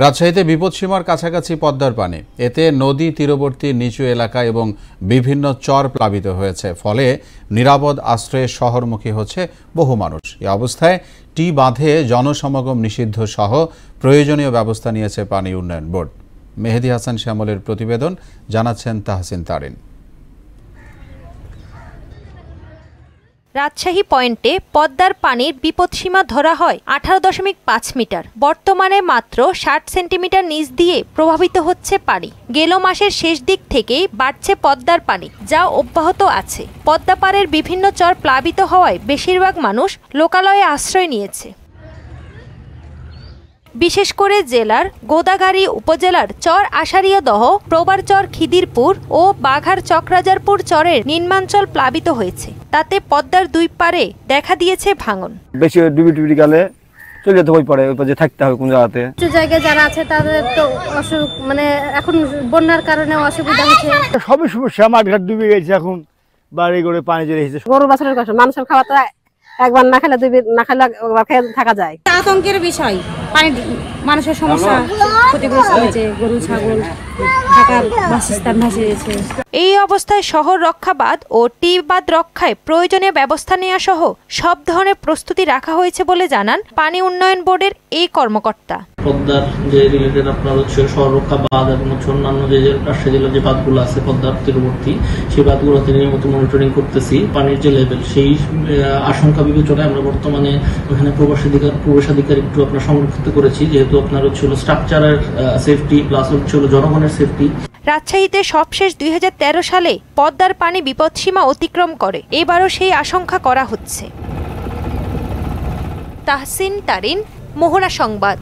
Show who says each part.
Speaker 1: রাজশাহীতে বিপদসীমার কাছাকাছি পদ্মার পানি, এতে নদী তীরবর্তী নিচু এলাকা এবং বিভিন্ন চর প্লাবিত হয়েছে, ফলে নিরাপদ আশ্রয়ে শহরমুখী হচ্ছে বহু মানুষ। এই অবস্থায় টি বাঁধে জনসমাগম নিষিদ্ধ সহ প্রয়োজনীয় ব্যবস্থা নিয়েছে পানি উন্নয়ন বোর্ড। মেহেদী হাসান শ্যামলের প্রতিবেদন, জানাচ্ছেন তাহসিন তারিন।
Speaker 2: রাজশাহী পয়েন্টে পদ্মার পানির বিপদসীমা ধরা হয় 18.5 মিটার। বর্তমানে মাত্র 60 সেন্টিমিটার নিচ দিয়ে প্রভাবিত হচ্ছে পানি। গেল মাসের শেষ দিক থেকেই বাড়ছে পদ্মার পানি, যা অব্যাহত আছে। পদ্মা পাড়ের বিভিন্ন চর প্লাবিত হওয়ায় বেশিরভাগ মানুষ লোকালয়ে আশ্রয় নিয়েছে। বিশেষ করে জেলার গোদাগাড়ী উপজেলার চর আশারিয়াদহ, প্রবার চর খিদিরপুর ও বাঘার চকরাজারপুর চরের নিম্নাঞ্চল প্লাবিত হয়েছে। তাতে পদ্মার দুই পারে দেখা দিয়েছে ভাঙন।
Speaker 3: বেশি ডুবি গেলে চলে যেতে হয়ে পড়ে, ওই পাশে থাকতে হবে কোন জায়গাতে।
Speaker 4: কিছু জায়গায় যারা আছে তাদের তো অসুখ, মানে এখন বন্যার কারণে অসুবিধা হচ্ছে।
Speaker 3: সবই সমস্যা, মাঠঘাট ডুবে গেছে, এখন বাড়ি করে পানি চলে এসেছে।
Speaker 4: গরু বাছুরের কষ্ট, মানুষের খাওয়া তো একবার না খেলে দুই না খেলে থাকা যায়।
Speaker 5: আতঙ্কের বিষয়, পানি মানুষের সমস্যা, ক্ষতিগ্রস্ত হয়েছে, গরু ছাগল থাকার বাসস্থান ভেসে গেছে।
Speaker 2: এই অবস্থায় শহর রক্ষাবাদ ও টি বাঁধ রক্ষায় প্রয়োজনীয় ব্যবস্থা নেওয়া সহ সব ধরনের প্রস্তুতি রাখা হয়েছে বলে জানান পানি উন্নয়ন বোর্ডের এই কর্মকর্তা।
Speaker 6: পদ্মার যে রিলেটেড আপনার হচ্ছে শহর রক্ষা বাঁধ এবং অন্যান্য যে রাজশাহী জেলার যে বাঁধগুলো আছে পদ্মার তীরবর্তী, সেই বাঁধগুলোতে নিয়মিত মনিটরিং করতেছি। পানির যে লেভেল, সেই আশঙ্কা বিবেচনায় আমরা বর্তমানে ওখানে প্রবেশাধিকার একটু আপনার সংরক্ষিত করেছি, যেহেতু আপনার হচ্ছে স্ট্রাকচারের সেফটি প্লাস হচ্ছে জনগণের সেফটি।
Speaker 2: রাজশাহীতে সবশেষ 2013 সালে পদ্মার পানি বিপদসীমা অতিক্রম করে, এবারও সেই আশঙ্কা করা হচ্ছে। তাহসিন তারিন, মোহনা সংবাদ।